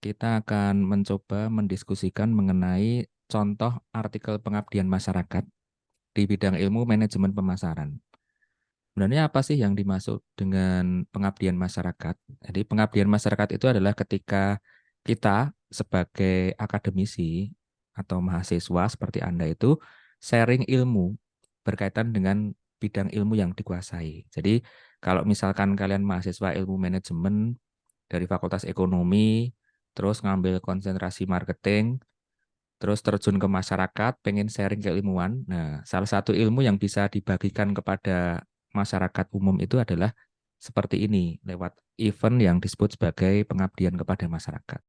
kita akan mencoba mendiskusikan mengenai contoh artikel pengabdian masyarakat di bidang ilmu manajemen pemasaran. Sebenarnya apa sih yang dimaksud dengan pengabdian masyarakat? Jadi pengabdian masyarakat itu adalah ketika kita sebagai akademisi atau mahasiswa seperti Anda itu sharing ilmu berkaitan dengan bidang ilmu yang dikuasai. Jadi kalau misalkan kalian mahasiswa ilmu manajemen dari Fakultas Ekonomi, terus ngambil konsentrasi marketing, terus terjun ke masyarakat, pengen sharing keilmuan. Nah, salah satu ilmu yang bisa dibagikan kepada masyarakat umum itu adalah seperti ini, lewat event yang disebut sebagai pengabdian kepada masyarakat.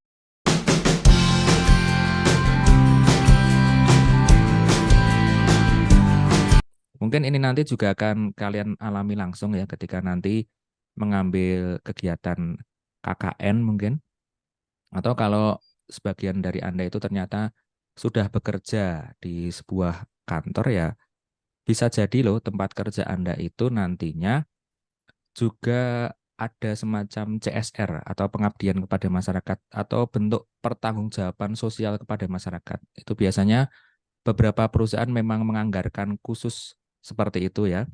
Mungkin ini nanti juga akan kalian alami langsung ya ketika nanti mengambil kegiatan KKN mungkin. Atau kalau sebagian dari Anda itu ternyata sudah bekerja di sebuah kantor ya, bisa jadi loh tempat kerja Anda itu nantinya juga ada semacam CSR atau pengabdian kepada masyarakat atau bentuk pertanggungjawaban sosial kepada masyarakat. Itu biasanya beberapa perusahaan memang menganggarkan khusus seperti itu ya,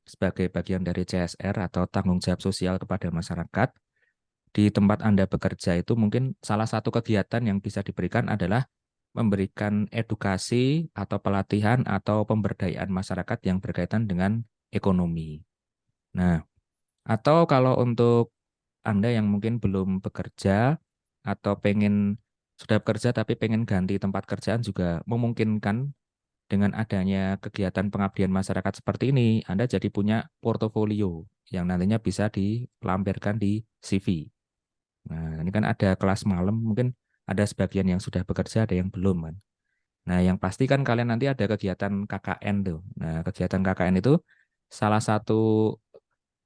sebagai bagian dari CSR atau tanggung jawab sosial kepada masyarakat. Di tempat Anda bekerja itu mungkin salah satu kegiatan yang bisa diberikan adalah memberikan edukasi atau pelatihan atau pemberdayaan masyarakat yang berkaitan dengan ekonomi. Nah, atau kalau untuk Anda yang mungkin belum bekerja atau pengen sudah bekerja tapi pengen ganti tempat kerjaan juga memungkinkan dengan adanya kegiatan pengabdian masyarakat seperti ini, Anda jadi punya portofolio yang nantinya bisa dilampirkan di CV. Nah, ini kan ada kelas malam, mungkin ada sebagian yang sudah bekerja, ada yang belum kan. Nah, yang pasti kan kalian nanti ada kegiatan KKN tuh. Nah, kegiatan KKN itu salah satu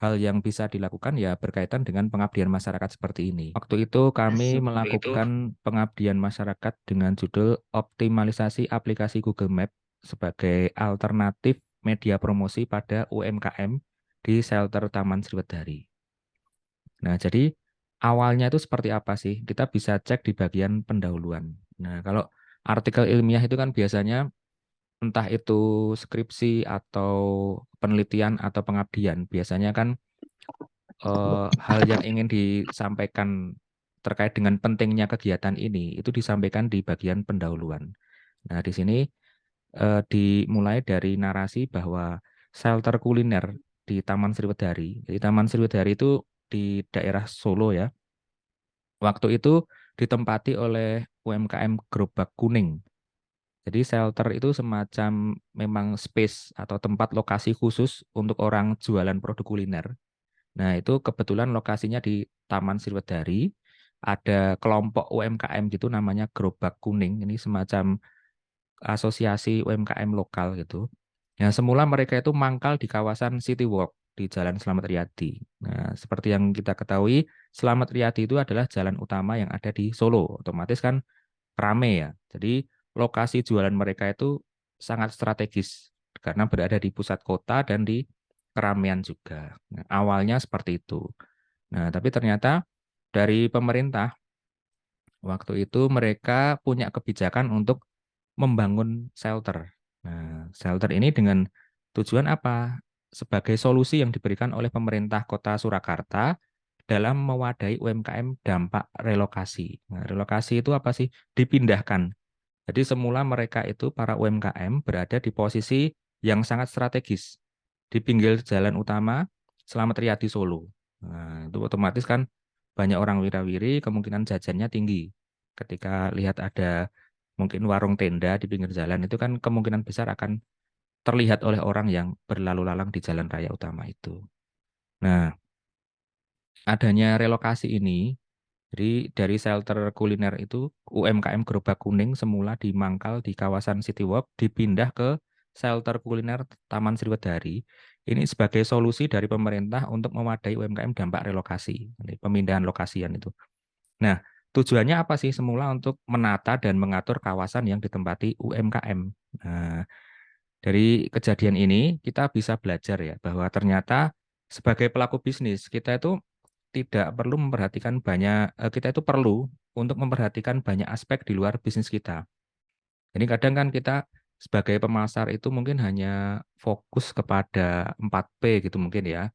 hal yang bisa dilakukan ya berkaitan dengan pengabdian masyarakat seperti ini. Waktu itu kami melakukan pengabdian masyarakat dengan judul optimalisasi aplikasi Google Map sebagai alternatif media promosi pada UMKM di shelter Taman Sriwedari. Nah, jadi awalnya itu seperti apa sih? Kita bisa cek di bagian pendahuluan. Nah, kalau artikel ilmiah itu kan biasanya entah itu skripsi atau penelitian atau pengabdian, biasanya kan hal yang ingin disampaikan terkait dengan pentingnya kegiatan ini itu disampaikan di bagian pendahuluan. Nah, di sini dimulai dari narasi bahwa shelter kuliner di Taman Sriwedari. Jadi Taman Sriwedari itu di daerah Solo ya. Waktu itu ditempati oleh UMKM Gerobak Kuning. Jadi shelter itu semacam memang space atau tempat lokasi khusus untuk orang jualan produk kuliner. Nah, itu kebetulan lokasinya di Taman Sriwedari. Ada kelompok UMKM gitu namanya Gerobak Kuning. Ini semacam asosiasi UMKM lokal gitu. Ya, semula mereka itu mangkal di kawasan City Walk di Jalan Slamet Riyadi. Nah, seperti yang kita ketahui, Slamet Riyadi itu adalah jalan utama yang ada di Solo. Otomatis kan rame ya. Jadi lokasi jualan mereka itu sangat strategis karena berada di pusat kota dan di keramaian juga. Nah, awalnya seperti itu. Nah, tapi ternyata dari pemerintah waktu itu mereka punya kebijakan untuk membangun shelter. Nah, shelter ini dengan tujuan apa? Sebagai solusi yang diberikan oleh pemerintah Kota Surakarta dalam mewadahi UMKM dampak relokasi. Nah, relokasi itu apa sih? Dipindahkan. Jadi semula mereka itu para UMKM berada di posisi yang sangat strategis di pinggir jalan utama Slamet Riyadi Solo. Nah, itu otomatis kan banyak orang wirawiri, kemungkinan jajannya tinggi. Ketika lihat ada mungkin warung tenda di pinggir jalan itu kan kemungkinan besar akan terlihat oleh orang yang berlalu lalang di jalan raya utama itu. Nah, adanya relokasi ini, jadi dari shelter kuliner itu UMKM Gerobak Kuning semula di Mangkal di kawasan City Walk dipindah ke shelter kuliner Taman Sriwedari. Ini sebagai solusi dari pemerintah untuk memadai UMKM dampak relokasi, ini pemindahan lokasian itu. Nah, tujuannya apa sih semula untuk menata dan mengatur kawasan yang ditempati UMKM. Nah, dari kejadian ini kita bisa belajar ya bahwa ternyata sebagai pelaku bisnis kita itu tidak perlu memperhatikan banyak, kita itu perlu untuk memperhatikan banyak aspek di luar bisnis kita. Jadi kadang kan kita sebagai pemasar itu mungkin hanya fokus kepada 4P gitu mungkin ya.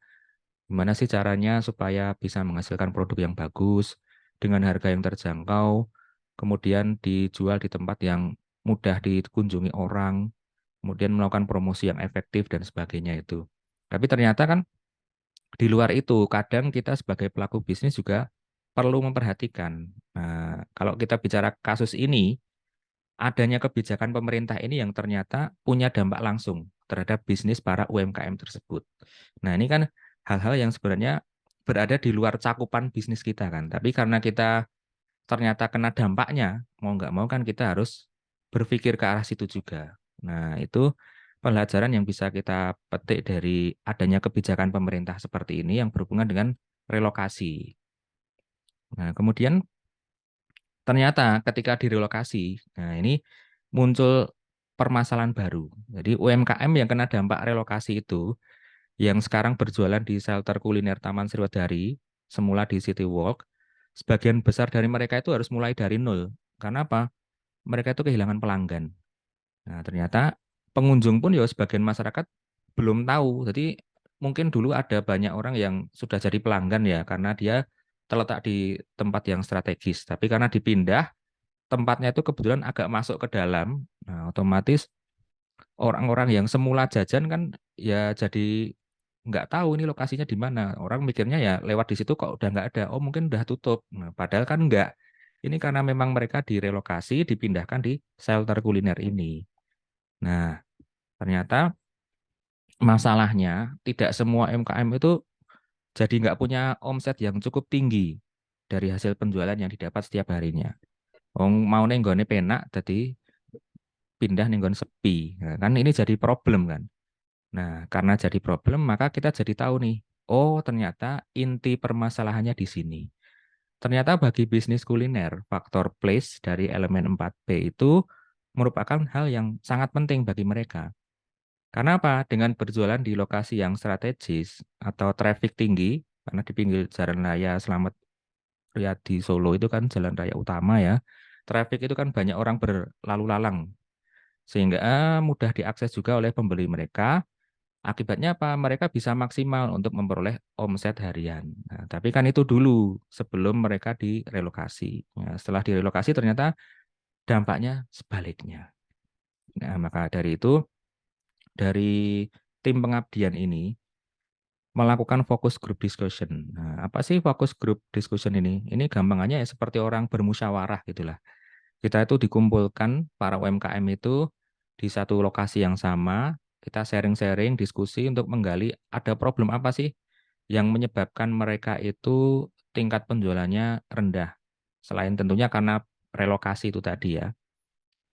Gimana sih caranya supaya bisa menghasilkan produk yang bagus dengan harga yang terjangkau, kemudian dijual di tempat yang mudah dikunjungi orang, kemudian melakukan promosi yang efektif dan sebagainya itu. Tapi ternyata kan di luar itu, kadang kita sebagai pelaku bisnis juga perlu memperhatikan. Nah, kalau kita bicara kasus ini, adanya kebijakan pemerintah ini yang ternyata punya dampak langsung terhadap bisnis para UMKM tersebut. Nah, ini kan hal-hal yang sebenarnya berada di luar cakupan bisnis kita kan. Tapi karena kita ternyata kena dampaknya, mau nggak mau kan kita harus berpikir ke arah situ juga. Nah, itu pelajaran yang bisa kita petik dari adanya kebijakan pemerintah seperti ini yang berhubungan dengan relokasi. Nah, kemudian ternyata ketika direlokasi, nah ini muncul permasalahan baru. Jadi UMKM yang kena dampak relokasi itu, yang sekarang berjualan di shelter kuliner Taman Sriwadari, semula di City Walk, sebagian besar dari mereka itu harus mulai dari nol. Karena apa? Mereka itu kehilangan pelanggan. Nah, ternyata pengunjung pun ya sebagian masyarakat belum tahu. Jadi mungkin dulu ada banyak orang yang sudah jadi pelanggan ya karena dia terletak di tempat yang strategis. Tapi karena dipindah, tempatnya itu kebetulan agak masuk ke dalam. Nah, otomatis orang-orang yang semula jajan kan ya jadi nggak tahu ini lokasinya di mana. Orang mikirnya ya lewat di situ kok udah nggak ada. Oh mungkin udah tutup. Nah, padahal kan nggak. Ini karena memang mereka direlokasi, dipindahkan di shelter kuliner ini. Nah, ternyata masalahnya tidak semua UMKM itu jadi nggak punya omset yang cukup tinggi dari hasil penjualan yang didapat setiap harinya. Wong mau nenggone penak, jadi pindah nenggon sepi. Nah, kan ini jadi problem kan. Nah, karena jadi problem, maka kita jadi tahu nih, oh ternyata inti permasalahannya di sini. Ternyata bagi bisnis kuliner, faktor place dari elemen 4P itu merupakan hal yang sangat penting bagi mereka. Karena apa? Dengan berjualan di lokasi yang strategis atau traffic tinggi, karena di pinggir jalan raya Slamet Riyadi Solo itu kan jalan raya utama ya. Traffic itu kan banyak orang berlalu lalang, sehingga mudah diakses juga oleh pembeli mereka. Akibatnya apa? Mereka bisa maksimal untuk memperoleh omset harian. Nah, tapi kan itu dulu sebelum mereka direlokasi. Nah, setelah direlokasi ternyata dampaknya sebaliknya. Nah, maka dari itu dari tim pengabdian ini melakukan focus group discussion. Nah, apa sih focus group discussion ini? Ini gampangannya ya seperti orang bermusyawarah gitulah. Kita itu dikumpulkan para UMKM itu di satu lokasi yang sama, kita sharing-sharing, diskusi untuk menggali ada problem apa sih yang menyebabkan mereka itu tingkat penjualannya rendah. Selain tentunya karena relokasi itu tadi ya.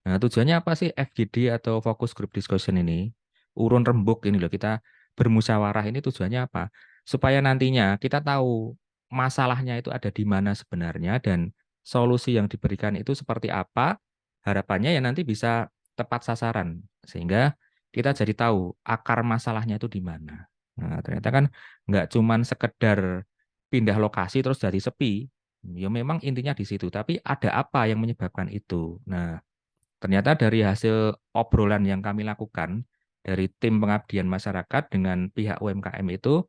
Nah, tujuannya apa sih FGD atau Focus Group Discussion ini? Urun rembuk ini loh, kita bermusyawarah ini tujuannya apa? Supaya nantinya kita tahu masalahnya itu ada di mana sebenarnya dan solusi yang diberikan itu seperti apa. Harapannya ya nanti bisa tepat sasaran sehingga kita jadi tahu akar masalahnya itu di mana. Nah, ternyata kan nggak cuman sekedar pindah lokasi terus jadi sepi. Ya memang intinya di situ, tapi ada apa yang menyebabkan itu. Nah, ternyata dari hasil obrolan yang kami lakukan dari tim pengabdian masyarakat dengan pihak UMKM itu,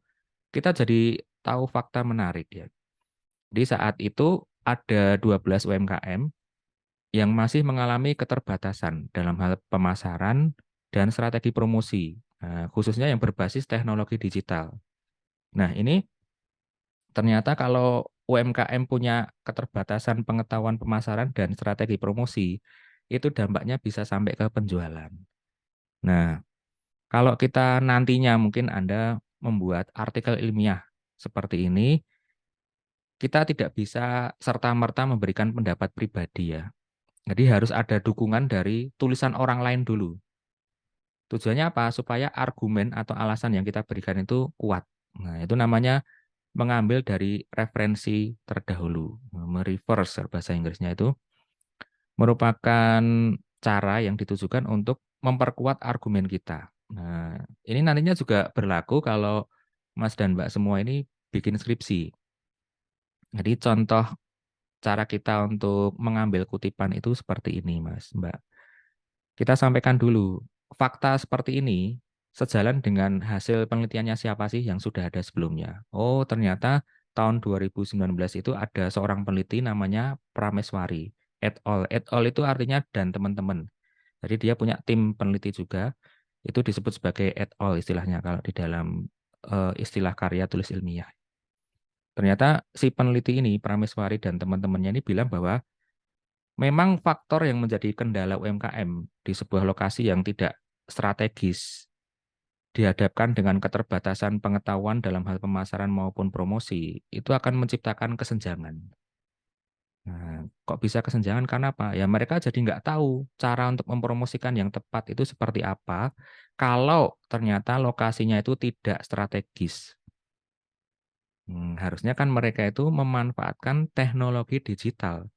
kita jadi tahu fakta menarik ya. Di saat itu ada 12 UMKM yang masih mengalami keterbatasan dalam hal pemasaran dan strategi promosi, khususnya yang berbasis teknologi digital. Nah, ini ternyata kalau UMKM punya keterbatasan pengetahuan pemasaran dan strategi promosi, itu dampaknya bisa sampai ke penjualan. Nah, kalau kita nantinya mungkin Anda membuat artikel ilmiah seperti ini, kita tidak bisa serta-merta memberikan pendapat pribadi ya. Jadi harus ada dukungan dari tulisan orang lain dulu. Tujuannya apa? Supaya argumen atau alasan yang kita berikan itu kuat. Nah, itu namanya mengambil dari referensi terdahulu. Mereverse bahasa Inggrisnya itu merupakan cara yang ditujukan untuk memperkuat argumen kita. Nah, ini nantinya juga berlaku kalau Mas dan Mbak semua ini bikin skripsi. Jadi contoh cara kita untuk mengambil kutipan itu seperti ini, Mas, Mbak. Kita sampaikan dulu, fakta seperti ini sejalan dengan hasil penelitiannya siapa sih yang sudah ada sebelumnya. Oh, ternyata tahun 2019 itu ada seorang peneliti namanya Prameswari et al. Et al itu artinya dan teman-teman. Jadi dia punya tim peneliti juga, itu disebut sebagai et al istilahnya kalau di dalam istilah karya tulis ilmiah. Ternyata si peneliti ini, Prameswari dan teman-temannya ini bilang bahwa memang faktor yang menjadi kendala UMKM di sebuah lokasi yang tidak strategis dihadapkan dengan keterbatasan pengetahuan dalam hal pemasaran maupun promosi, itu akan menciptakan kesenjangan. Nah, kok bisa kesenjangan? Karena apa? Ya mereka jadi nggak tahu cara untuk mempromosikan yang tepat itu seperti apa kalau ternyata lokasinya itu tidak strategis. Harusnya kan mereka itu memanfaatkan teknologi digital.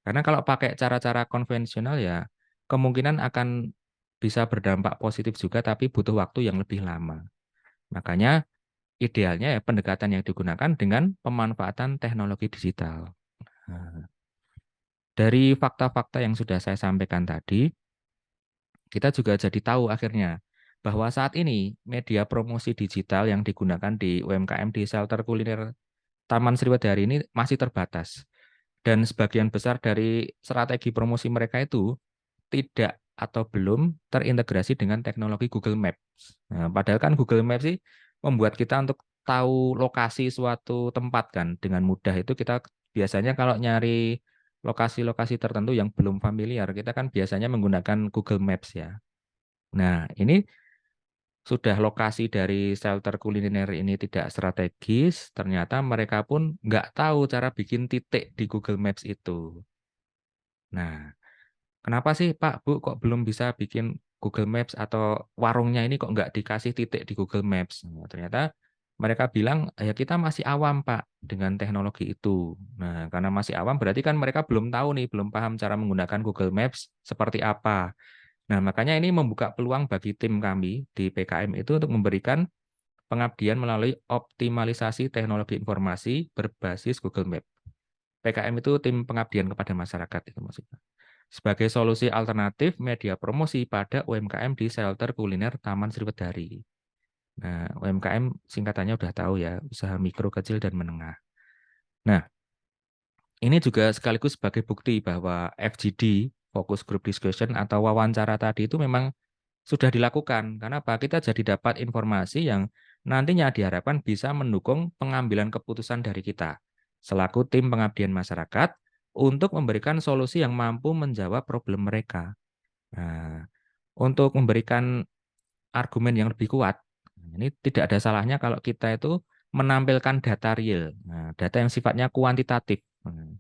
Karena kalau pakai cara-cara konvensional ya kemungkinan akan bisa berdampak positif juga tapi butuh waktu yang lebih lama. Makanya idealnya ya pendekatan yang digunakan dengan pemanfaatan teknologi digital. Nah, dari fakta-fakta yang sudah saya sampaikan tadi, kita juga jadi tahu akhirnya bahwa saat ini media promosi digital yang digunakan di UMKM di shelter kuliner Taman Sriwedari ini masih terbatas. Dan sebagian besar dari strategi promosi mereka itu tidak atau belum terintegrasi dengan teknologi Google Maps. Nah, padahal kan Google Maps sih membuat kita untuk tahu lokasi suatu tempat kan dengan mudah. Itu kita biasanya kalau nyari lokasi-lokasi tertentu yang belum familiar, kita kan biasanya menggunakan Google Maps ya. Nah, ini sudah lokasi dari shelter kuliner ini tidak strategis, ternyata mereka pun nggak tahu cara bikin titik di Google Maps itu. Nah, kenapa sih Pak, Bu, kok belum bisa bikin Google Maps atau warungnya ini kok nggak dikasih titik di Google Maps? Nah, ternyata mereka bilang, ya kita masih awam Pak dengan teknologi itu. Nah, karena masih awam berarti kan mereka belum tahu nih, belum paham cara menggunakan Google Maps seperti apa. Nah, makanya ini membuka peluang bagi tim kami di PKM itu untuk memberikan pengabdian melalui optimalisasi teknologi informasi berbasis Google Maps. PKM itu tim pengabdian kepada masyarakat itu maksudnya. Sebagai solusi alternatif media promosi pada UMKM di shelter kuliner Taman Sriwedari. Nah, UMKM singkatannya udah tahu ya, usaha mikro, kecil, dan menengah. Nah, ini juga sekaligus sebagai bukti bahwa FGD, Focus Group Discussion atau wawancara tadi itu memang sudah dilakukan. Karena apa? Kita jadi dapat informasi yang nantinya diharapkan bisa mendukung pengambilan keputusan dari kita selaku tim pengabdian masyarakat untuk memberikan solusi yang mampu menjawab problem mereka. Nah, untuk memberikan argumen yang lebih kuat, ini tidak ada salahnya kalau kita itu menampilkan data real, nah, data yang sifatnya kuantitatif. Nah,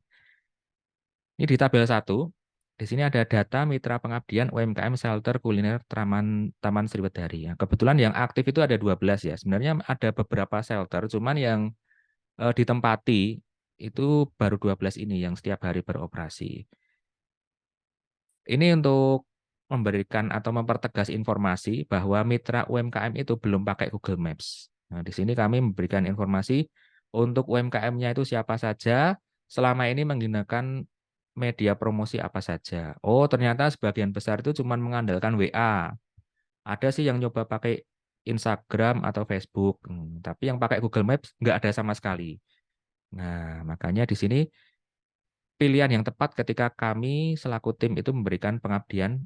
ini di tabel 1, di sini ada data mitra pengabdian UMKM Shelter Kuliner Taman Sriwedari. Ya, kebetulan yang aktif itu ada 12 ya. Sebenarnya ada beberapa shelter, cuman yang ditempati itu baru 12 ini yang setiap hari beroperasi. Ini untuk memberikan atau mempertegas informasi bahwa mitra UMKM itu belum pakai Google Maps. Nah, di sini kami memberikan informasi untuk UMKM-nya itu siapa saja, selama ini menggunakan media promosi apa saja. Oh, ternyata sebagian besar itu cuma mengandalkan WA. Ada sih yang nyoba pakai Instagram atau Facebook, tapi yang pakai Google Maps nggak ada sama sekali. Nah, makanya di sini pilihan yang tepat ketika kami selaku tim itu memberikan pengabdian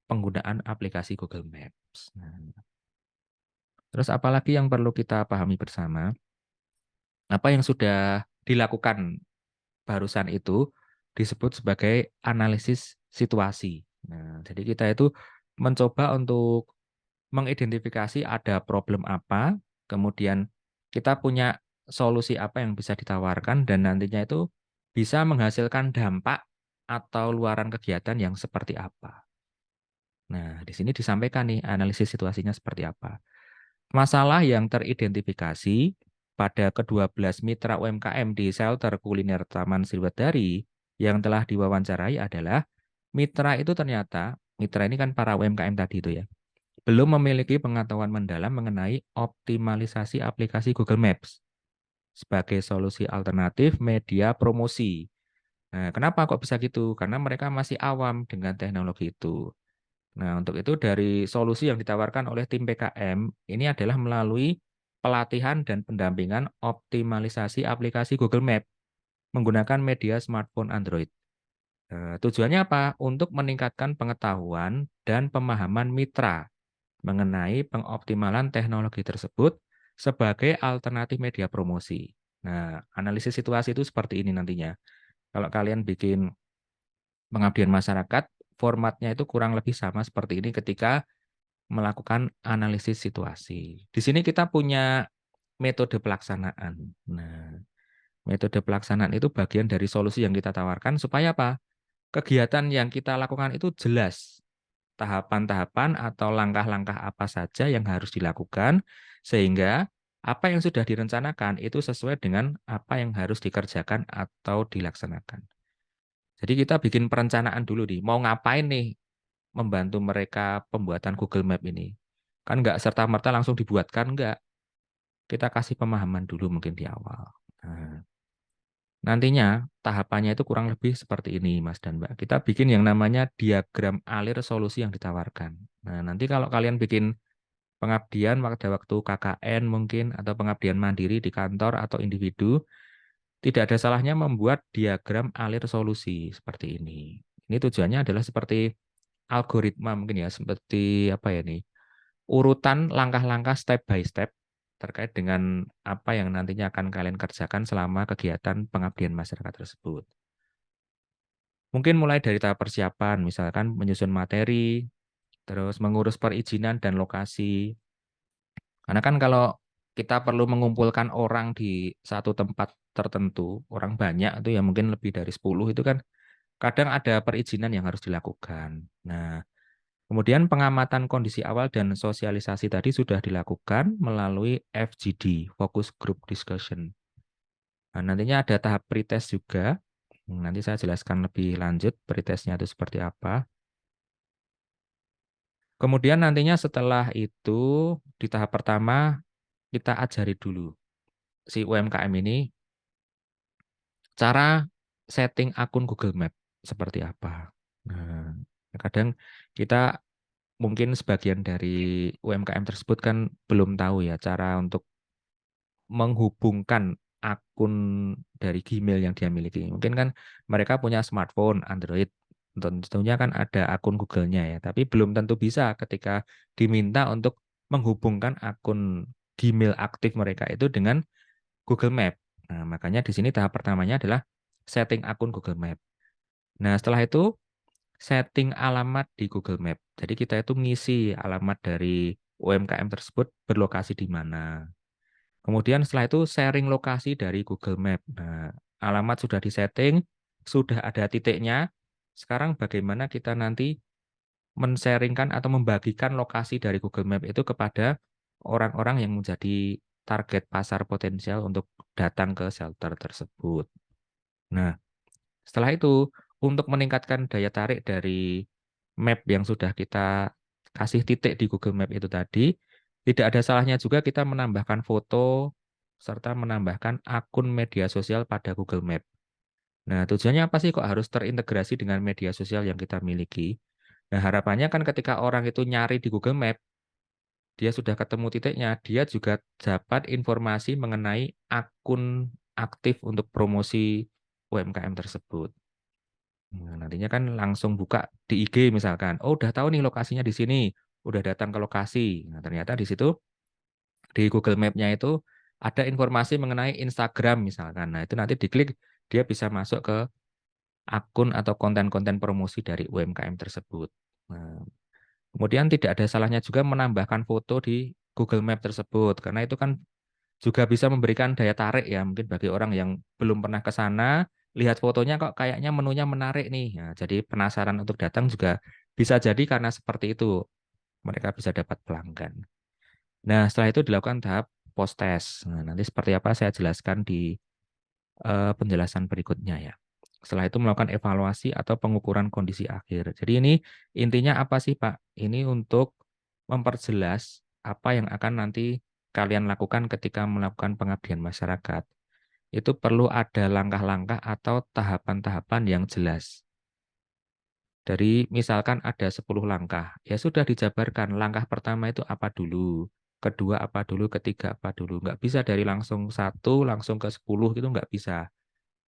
penggunaan aplikasi Google Maps. Nah, terus apalagi yang perlu kita pahami bersama, apa yang sudah dilakukan barusan itu disebut sebagai analisis situasi. Nah, jadi kita itu mencoba untuk mengidentifikasi ada problem apa, kemudian kita punya solusi apa yang bisa ditawarkan dan nantinya itu bisa menghasilkan dampak atau luaran kegiatan yang seperti apa. Nah, di sini disampaikan nih analisis situasinya seperti apa. Masalah yang teridentifikasi pada ke-12 mitra UMKM di shelter kuliner Taman Sriwedari yang telah diwawancarai adalah mitra itu ternyata, mitra ini kan para UMKM tadi itu ya, belum memiliki pengetahuan mendalam mengenai optimalisasi aplikasi Google Maps. sebagai solusi alternatif media promosi. Nah, kenapa kok bisa gitu? Karena mereka masih awam dengan teknologi itu. Nah, untuk itu dari solusi yang ditawarkan oleh tim PKM ini adalah melalui pelatihan dan pendampingan optimalisasi aplikasi Google Map menggunakan media smartphone Android. Tujuannya apa? Untuk meningkatkan pengetahuan dan pemahaman mitra mengenai pengoptimalan teknologi tersebut sebagai alternatif media promosi. Nah, analisis situasi itu seperti ini nantinya. Kalau kalian bikin pengabdian masyarakat, formatnya itu kurang lebih sama seperti ini ketika melakukan analisis situasi. Di sini kita punya metode pelaksanaan. Nah, metode pelaksanaan itu bagian dari solusi yang kita tawarkan supaya apa? Kegiatan yang kita lakukan itu jelas. Tahapan-tahapan atau langkah-langkah apa saja yang harus dilakukan sehingga apa yang sudah direncanakan itu sesuai dengan apa yang harus dikerjakan atau dilaksanakan. Jadi kita bikin perencanaan dulu nih, mau ngapain nih membantu mereka pembuatan Google Map ini. Kan nggak serta-merta langsung dibuatkan, nggak. Kita kasih pemahaman dulu mungkin di awal. Nah, nantinya tahapannya itu kurang lebih seperti ini, Mas dan Mbak. Kita bikin yang namanya diagram alir solusi yang ditawarkan. Nah, nanti kalau kalian bikin pengabdian pada waktu KKN mungkin, atau pengabdian mandiri di kantor atau individu, tidak ada salahnya membuat diagram alir solusi seperti ini. Ini tujuannya adalah seperti algoritma mungkin ya, seperti apa ya nih, urutan langkah-langkah step by step terkait dengan apa yang nantinya akan kalian kerjakan selama kegiatan pengabdian masyarakat tersebut. Mungkin mulai dari tahap persiapan, misalkan menyusun materi, terus mengurus perizinan dan lokasi. Karena kan kalau kita perlu mengumpulkan orang di satu tempat tertentu, orang banyak itu ya mungkin lebih dari 10 itu kan kadang ada perizinan yang harus dilakukan. Nah, kemudian pengamatan kondisi awal dan sosialisasi tadi sudah dilakukan melalui FGD, Focus Group Discussion. Nah, nantinya ada tahap pretest juga. Nanti saya jelaskan lebih lanjut pretestnya itu seperti apa. Kemudian nantinya setelah itu di tahap pertama kita ajari dulu si UMKM ini cara setting akun Google Map seperti apa. Nah, kadang kita mungkin sebagian dari UMKM tersebut kan belum tahu ya cara untuk menghubungkan akun dari Gmail yang dia miliki. Mungkin kan mereka punya smartphone Android, tentunya kan ada akun Google-nya ya, tapi belum tentu bisa ketika diminta untuk menghubungkan akun Gmail aktif mereka itu dengan Google Map. Nah, makanya di sini tahap pertamanya adalah setting akun Google Map. Nah, setelah itu setting alamat di Google Map. Jadi kita itu ngisi alamat dari UMKM tersebut berlokasi di mana. Kemudian setelah itu sharing lokasi dari Google Map. Nah, alamat sudah disetting, sudah ada titiknya. Sekarang bagaimana kita nanti men-sharingkan atau membagikan lokasi dari Google Map itu kepada orang-orang yang menjadi target pasar potensial untuk datang ke shelter tersebut. Nah, setelah itu untuk meningkatkan daya tarik dari map yang sudah kita kasih titik di Google Map itu tadi, tidak ada salahnya juga kita menambahkan foto serta menambahkan akun media sosial pada Google Map. Nah, tujuannya apa sih kok harus terintegrasi dengan media sosial yang kita miliki? Nah, harapannya kan ketika orang itu nyari di Google Map, dia sudah ketemu titiknya, dia juga dapat informasi mengenai akun aktif untuk promosi UMKM tersebut. Nah, nantinya kan langsung buka di IG misalkan, oh udah tahu nih lokasinya di sini, udah datang ke lokasi. Nah, ternyata di situ di Google Map-nya itu ada informasi mengenai Instagram misalkan. Nah, itu nanti diklik dia bisa masuk ke akun atau konten-konten promosi dari UMKM tersebut. Nah, kemudian tidak ada salahnya juga menambahkan foto di Google Map tersebut karena itu kan juga bisa memberikan daya tarik ya mungkin bagi orang yang belum pernah ke sana, lihat fotonya kok kayaknya menunya menarik nih. Nah, jadi penasaran untuk datang juga bisa jadi karena seperti itu mereka bisa dapat pelanggan. Nah, setelah itu dilakukan tahap post test. Nah, nanti seperti apa saya jelaskan di penjelasan berikutnya ya. Setelah itu melakukan evaluasi atau pengukuran kondisi akhir. Jadi ini intinya apa sih Pak? Ini untuk memperjelas apa yang akan nanti kalian lakukan ketika melakukan pengabdian masyarakat. itu perlu ada langkah-langkah atau tahapan-tahapan yang jelas. Dari misalkan ada 10 langkah, ya sudah dijabarkan. Langkah pertama itu apa dulu, kedua apa dulu, ketiga apa dulu. Nggak bisa dari langsung 1, langsung ke 10, itu nggak bisa.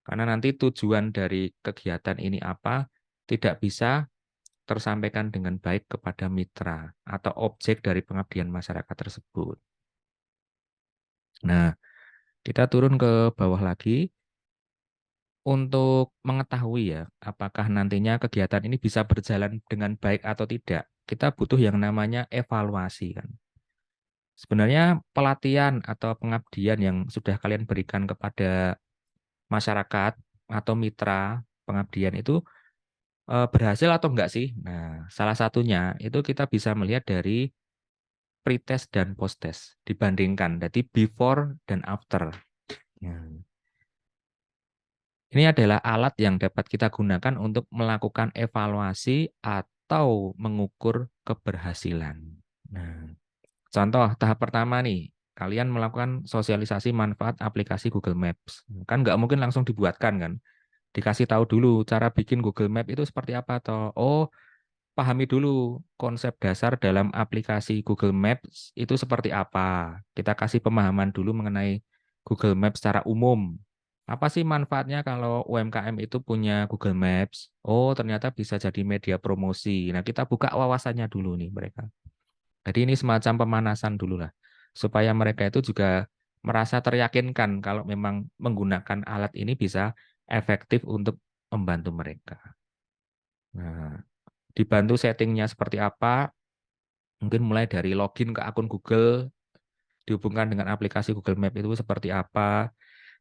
Karena nanti tujuan dari kegiatan ini apa, tidak bisa tersampaikan dengan baik kepada mitra atau objek dari pengabdian masyarakat tersebut. Nah, kita turun ke bawah lagi. Untuk mengetahui ya, apakah nantinya kegiatan ini bisa berjalan dengan baik atau tidak, kita butuh yang namanya evaluasi kan. Sebenarnya pelatihan atau pengabdian yang sudah kalian berikan kepada masyarakat atau mitra pengabdian itu berhasil atau enggak sih? Nah, salah satunya itu kita bisa melihat dari pretest dan posttest dibandingkan, jadi before dan after. Ya. Ini adalah alat yang dapat kita gunakan untuk melakukan evaluasi atau mengukur keberhasilan. Nah, contoh tahap pertama nih, kalian melakukan sosialisasi manfaat aplikasi Google Maps. Kan nggak mungkin langsung dibuatkan kan? Dikasih tahu dulu cara bikin Google Maps itu seperti apa toh. Oh, pahami dulu konsep dasar dalam aplikasi Google Maps itu seperti apa. Kita kasih pemahaman dulu mengenai Google Maps secara umum. Apa sih manfaatnya kalau UMKM itu punya Google Maps? Oh, ternyata bisa jadi media promosi. Nah, kita buka wawasannya dulu nih mereka. Jadi ini semacam pemanasan dulu lah. Supaya mereka itu juga merasa teryakinkan kalau memang menggunakan alat ini bisa efektif untuk membantu mereka. Nah, dibantu settingnya seperti apa, mungkin mulai dari login ke akun Google, dihubungkan dengan aplikasi Google Map itu seperti apa,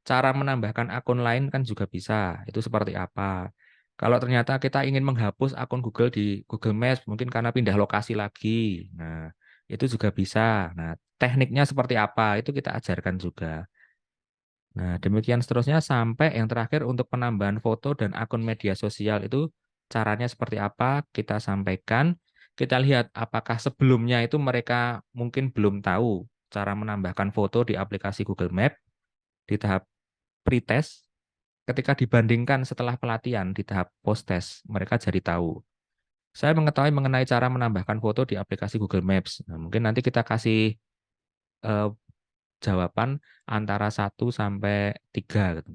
cara menambahkan akun lain kan juga bisa, itu seperti apa. Kalau ternyata kita ingin menghapus akun Google di Google Maps, mungkin karena pindah lokasi lagi, nah itu juga bisa. Nah, tekniknya seperti apa, itu kita ajarkan juga. Nah, demikian seterusnya sampai yang terakhir untuk penambahan foto dan akun media sosial itu caranya seperti apa kita sampaikan. Kita lihat apakah sebelumnya itu mereka mungkin belum tahu cara menambahkan foto di aplikasi Google Map di tahap pre-test. Ketika dibandingkan setelah pelatihan di tahap post-test, mereka jadi tahu. Saya mengetahui mengenai cara menambahkan foto di aplikasi Google Maps. Nah, mungkin nanti kita kasih eh, jawaban antara 1 sampai 3. Gitu.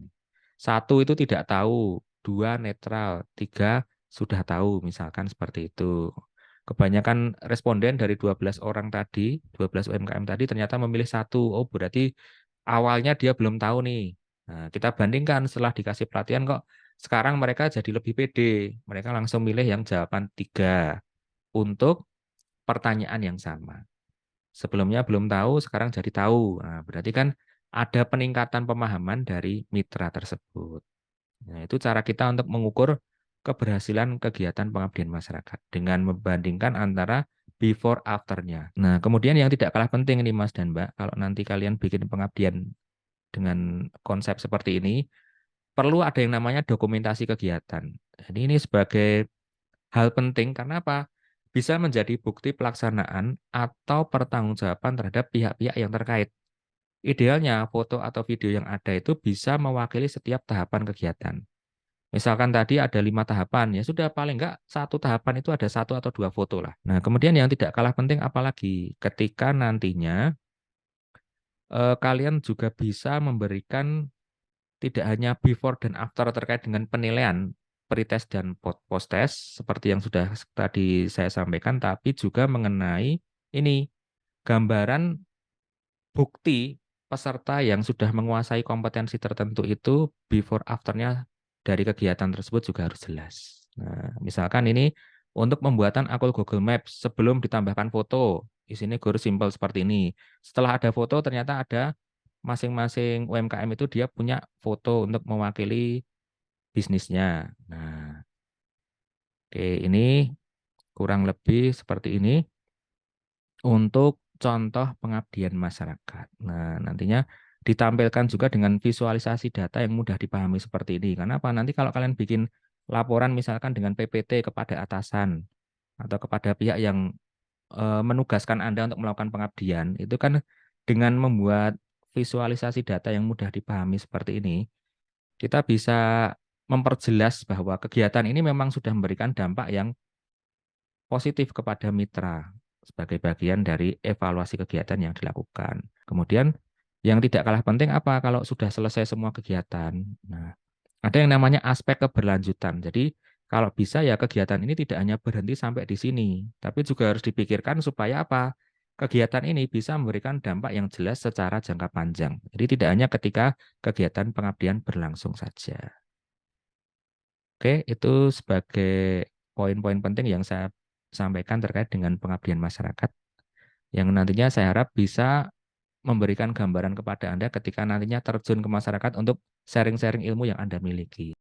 1 itu tidak tahu, 2 netral, 3 sudah tahu, misalkan seperti itu. Kebanyakan responden dari 12 orang tadi, 12 UMKM tadi ternyata memilih 1. Oh, berarti awalnya dia belum tahu nih. Nah, kita bandingkan setelah dikasih pelatihan kok sekarang mereka jadi lebih pede. Mereka langsung milih yang jawaban 3 untuk pertanyaan yang sama. Sebelumnya belum tahu, sekarang jadi tahu. Nah, berarti kan ada peningkatan pemahaman dari mitra tersebut. Nah, itu cara kita untuk mengukur keberhasilan kegiatan pengabdian masyarakat dengan membandingkan antara before after-nya. Nah, kemudian yang tidak kalah penting ini Mas dan Mbak, kalau nanti kalian bikin pengabdian dengan konsep seperti ini, perlu ada yang namanya dokumentasi kegiatan. Jadi ini sebagai hal penting karena apa? Bisa menjadi bukti pelaksanaan atau pertanggungjawaban terhadap pihak-pihak yang terkait. Idealnya, foto atau video yang ada itu bisa mewakili setiap tahapan kegiatan. Misalkan tadi ada 5 tahapan, ya sudah paling enggak 1 tahapan itu ada 1 atau 2 foto lah. Nah, kemudian yang tidak kalah penting apalagi ketika nantinya kalian juga bisa memberikan tidak hanya before dan after terkait dengan penilaian pretest dan post test seperti yang sudah tadi saya sampaikan, tapi juga mengenai ini gambaran bukti peserta yang sudah menguasai kompetensi tertentu itu before afternya dari kegiatan tersebut juga harus jelas. Nah, misalkan ini untuk pembuatan akun Google Maps sebelum ditambahkan foto, di sini guru simpel seperti ini. Setelah ada foto ternyata ada masing-masing UMKM itu dia punya foto untuk mewakili bisnisnya. Nah, oke, ini kurang lebih seperti ini untuk contoh pengabdian masyarakat. Nah, nantinya ditampilkan juga dengan visualisasi data yang mudah dipahami seperti ini. Karena apa? Nanti kalau kalian bikin laporan misalkan dengan PPT kepada atasan atau kepada pihak yang menugaskan Anda untuk melakukan pengabdian, itu kan dengan membuat visualisasi data yang mudah dipahami seperti ini, kita bisa memperjelas bahwa kegiatan ini memang sudah memberikan dampak yang positif kepada mitra sebagai bagian dari evaluasi kegiatan yang dilakukan. Kemudian yang tidak kalah penting apa kalau sudah selesai semua kegiatan. Nah, ada yang namanya aspek keberlanjutan. Jadi kalau bisa ya kegiatan ini tidak hanya berhenti sampai di sini, tapi juga harus dipikirkan supaya apa? Kegiatan ini bisa memberikan dampak yang jelas secara jangka panjang. Jadi tidak hanya ketika kegiatan pengabdian berlangsung saja. Oke, itu sebagai poin-poin penting yang saya sampaikan terkait dengan pengabdian masyarakat, yang nantinya saya harap bisa memberikan gambaran kepada Anda ketika nantinya terjun ke masyarakat untuk sharing-sharing ilmu yang Anda miliki.